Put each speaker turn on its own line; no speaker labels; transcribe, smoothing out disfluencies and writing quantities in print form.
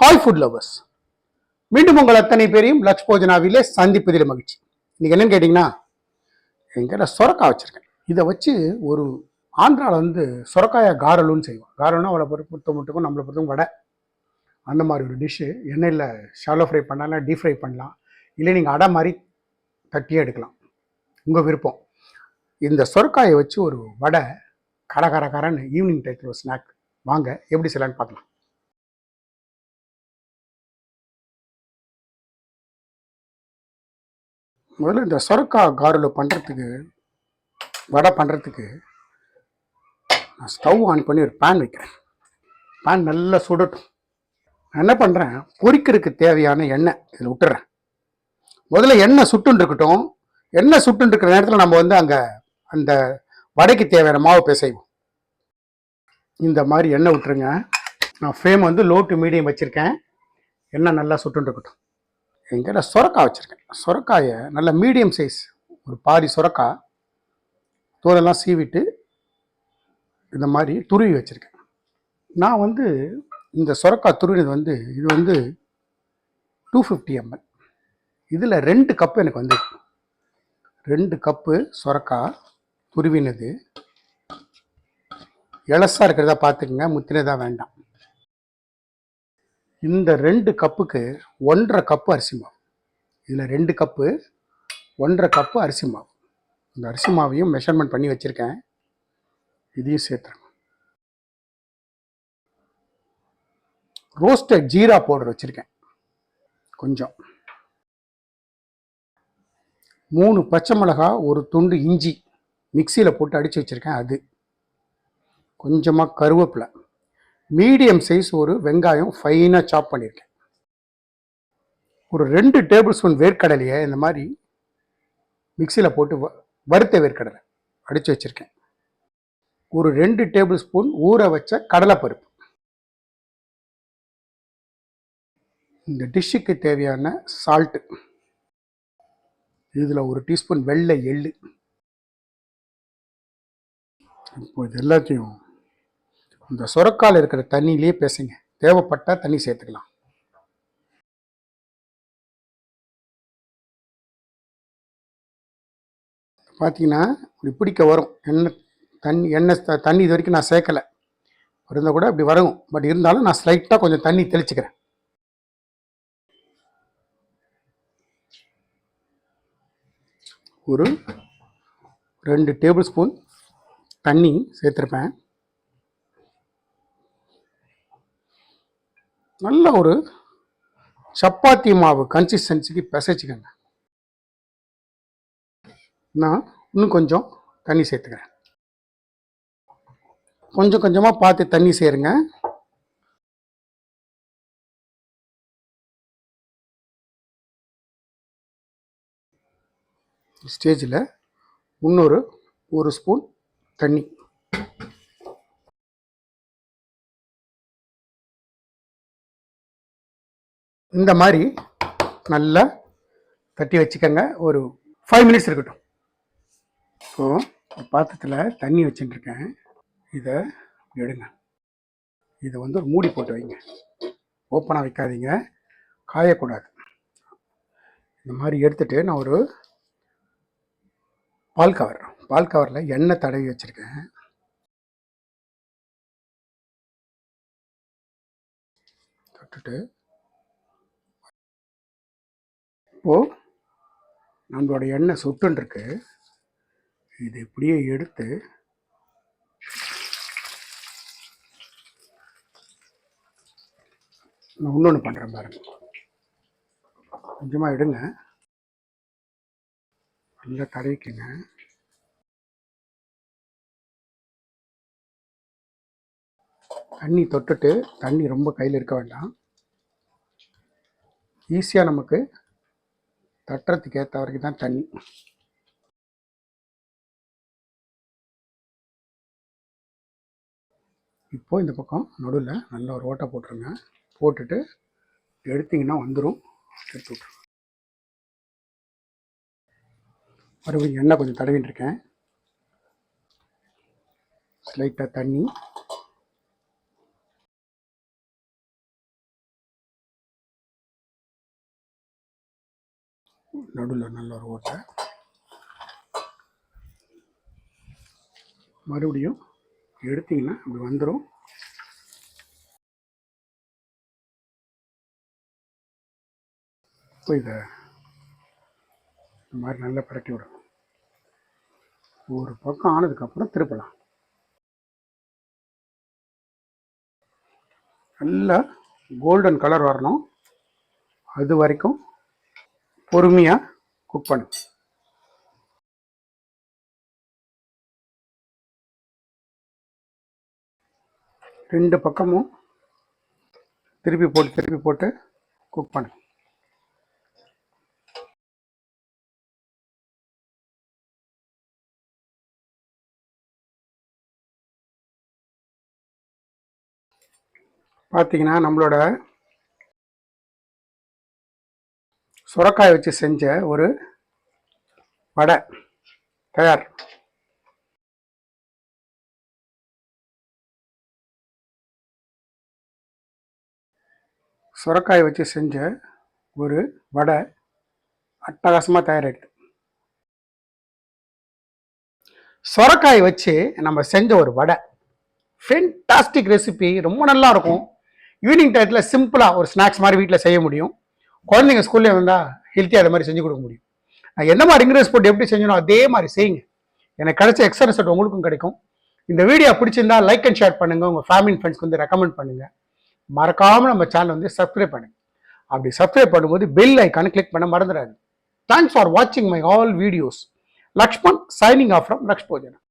Hi food lovers, மீண்டும் உங்கள் அத்தனை பேரையும் லக்ஷ் போஜனாவிலே சந்திப்பதில் மகிழ்ச்சி. இன்னைக்கு என்னன்னு கேட்டிங்கன்னா, என்கிட்ட சொரக்காய் வச்சுருக்கேன். இதை வச்சு ஒரு ஆந்திராவில் சொரக்காயை காரலுன்னு செய்வோம். காரல்னா அவளை பொறுத்த மட்டுக்கும் நம்மளை பொறுத்தவங்க வடை, அந்த மாதிரி ஒரு டிஷ்ஷு. எண்ணெயில் ஷாலோ ஃப்ரை பண்ணலாம், டீப் ஃப்ரை பண்ணலாம், இல்லை நீங்கள் அடை மாதிரி தட்டியே எடுக்கலாம், உங்கள் விருப்பம். இந்த சொரக்காயை வச்சு ஒரு வடை கரன்னு ஈவினிங் டைத்தில் ஒரு ஸ்நாக். வாங்க எப்படி செய்யலான்னு பார்க்கலாம். முதல்ல இந்த சொரக்காய் காரில் பண்ணுறதுக்கு, வடை பண்ணுறதுக்கு நான் ஸ்டவ் ஆன் பண்ணி ஒரு பேன் வைக்கிறேன். பேன் நல்லா சுடட்டும். நான் என்ன பண்ணுறேன், பொரிக்கிறதுக்கு தேவையான எண்ணெய் இதில் விட்டுறேன். முதல்ல எண்ணெய் சுட்டுன்னு இருக்கட்டும். எண்ணெய் சுட்டுன்னு இருக்கிற நேரத்தில் நம்ம அங்கே அந்த வடைக்கு தேவையான மாவு பிசைவோம். இந்த மாதிரி எண்ணெய் விட்டுருங்க. நான் ஃப்ளேம் லோ டு மீடியம் வச்சுருக்கேன். எண்ணெய் நல்லா சுட்டுன்னு இருக்கட்டும். என்கிட்ட சொரக்காய் வச்சுருக்கேன். சொரக்காயை நல்ல மீடியம் சைஸ் ஒரு பாதி சொரக்காய் தோலெல்லாம் சீவிட்டு இந்த மாதிரி துருவி வச்சுருக்கேன். நான் இந்த சொரக்காய் துருவினது இது 250 ml. இதில் 2 கப்பு எனக்கு 2 கப்பு சொரக்காய் துருவினது. இலசாக இருக்கிறதா பார்த்துக்குங்க, முத்தினதாக வேண்டாம். இந்த 2 கப்புக்கு 1.5 கப்பு அரிசி மாவு. இதில் 2 கப்பு 1.5 கப்பு அரிசி மாவு. இந்த அரிசி மாவையும் மெஷர்மெண்ட் பண்ணி வச்சுருக்கேன். இதையும் சேர்த்துறேன். ரோஸ்டட் ஜீரா பவுடர் வச்சுருக்கேன் கொஞ்சம். 3 பச்சை மிளகா, ஒரு துண்டு இஞ்சி மிக்சியில் போட்டு அடித்து வச்சுருக்கேன். அது கொஞ்சமாக கருவேப்பிலை, மீடியம் சைஸ் ஒரு வெங்காயம் ஃபைனாக சாப் பண்ணியிருக்கேன். ஒரு 2 டேபிள் ஸ்பூன் வேர்க்கடலையை இந்த மாதிரி மிக்சியில் போட்டு வறுத்த வேர்க்கடலை அடித்து வச்சுருக்கேன். ஒரு 2 டேபிள் ஸ்பூன் ஊற வச்ச கடலைப்பருப்பு. இந்த டிஷ்ஷுக்கு தேவையான சால்ட்டு. இதில் ஒரு டீஸ்பூன் வெள்ளை எள்ளு. இப்போ இது எல்லாத்தையும் இந்த சொரக்காயில் இருக்கிற தண்ணியிலே பேசுங்க. தேவைப்பட்டால் தண்ணி சேர்த்துக்கலாம். பார்த்தீங்கன்னா இப்படி பிடிக்க வரும். எண்ணெய் தண்ணி இது வரைக்கும் நான் சேர்க்கலை. இருந்தால் கூட இப்படி வரும். பட் இருந்தாலும் நான் ஸ்லைட்டாக கொஞ்சம் தண்ணி தெளிச்சுக்கிறேன். ஒரு 2 டேபிள் ஸ்பூன் தண்ணி சேர்த்துருப்பேன். நல்ல ஒரு சப்பாத்தி மாவு கன்சிஸ்டன்சிக்கு பிசைச்சிக்கங்க. நான் இன்னும் கொஞ்சம் தண்ணி சேர்த்துக்கிறேன். கொஞ்சம் கொஞ்சமாக பார்த்து தண்ணி சேருங்க. ஸ்டேஜில் இன்னொரு 1 ஸ்பூன் தண்ணி. இந்த மாதிரி நல்லா தட்டி வச்சுக்கோங்க. ஒரு 5 மினிட்ஸ் இருக்கட்டும். இப்போது பாத்திரத்தில் தண்ணி வச்சுட்டுருக்கேன். இதை எடுங்க. இதை ஒரு மூடி போட்டு வைங்க. ஓப்பனாக வைக்காதீங்க, காயக்கூடாது. இந்த மாதிரி எடுத்துகிட்டு நான் ஒரு பால் கவரில் எண்ணெய் தடவி வச்சுருக்கேன். தொட்டுட்டு இப்போது நம்மளோட எண்ணெய் சுட்டுருக்கு. இது இப்படியே எடுத்து நான் இன்னொன்று பண்ணுறேன் பாருங்க. கொஞ்சமாக எடுங்க, நல்லா தடவிக்குங்க. தண்ணி தொட்டுட்டு, தண்ணி ரொம்ப கையில் இருக்க வேண்டாம். ஈஸியாக நமக்கு தட்டுறதுக்கு ஏற்ற வரைக்கும் தான் தண்ணி. இப்போது இந்த பக்கம் நடுவில் நல்ல ஒரு ஓட்டை போட்டுருங்க. போட்டுட்டு எடுத்திங்கன்னா வந்துடும். எடுத்து விட்ருங்க. மறுபடியும் எண்ணெய் கொஞ்சம் தடவின்னு இருக்கேன். லைட்டாக தண்ணி. நடுவில் நல்ல ஒரு ஓட்டை. மறுபடியும் எடுத்தீங்கன்னா இப்படி வந்துடும். இப்போ இதை இந்த மாதிரி நல்லா பிரட்டி விடணும். ஒரு பக்கம் ஆனதுக்கப்புறம் திருப்பலாம். நல்லா கோல்டன் கலர் வரணும். அது வரைக்கும் பொறுமையாக குக் பண்ணு. ரெண்டு பக்கமும் திருப்பி போட்டு குக் பண்ணு. பார்த்தீங்கன்னா நம்மளோட சுரைக்காய் வச்சு செஞ்ச ஒரு வடை தயார். சுரைக்காய் வச்சு செஞ்ச ஒரு வடை அட்டகாசமாக தயாராகிடுது. சுரைக்காய் வச்சு நம்ம செஞ்ச ஒரு வடை ஃபென்டாஸ்டிக் ரெசிபி, ரொம்ப நல்லா இருக்கும். ஈவினிங் டயத்தில் சிம்பிளாக ஒரு ஸ்நாக்ஸ் மாதிரி வீட்டில் செய்ய முடியும். குழந்தைங்க ஸ்கூல்லே வந்தால் ஹெல்த்தியாக அது மாதிரி செஞ்சு கொடுக்க முடியும். நான் என்ன மாதிரி இன்க்ரீடியன்ஸ் போட்டு எப்படி செஞ்சனோ அதே மாதிரி செய்யுங்க. எனக்கு கிடைச்ச எக்ஸ்ட்ரா ரிசல்ட் உங்களுக்கும் கிடைக்கும். இந்த வீடியோ பிடிச்சிருந்தா லைக் அண்ட் ஷேர் பண்ணுங்க. உங்கள் ஃபேமிலி அண்ட் ஃப்ரெண்ட்ஸ்க்கு வந்து ரெக்கமெண்ட் பண்ணுங்க. மறக்காம நம்ம சேனல் வந்து சப்ஸ்கிரைப் பண்ணுங்க. அப்படி சப்ஸ்கிரைப் பண்ணும்போது பெல் ஐக்கானை கிளிக் பண்ண மறந்துடாது. தேங்க்ஸ் ஃபார் வாட்சிங் my all videos. Lakshman signing off from லக்ஷ்போஜனா.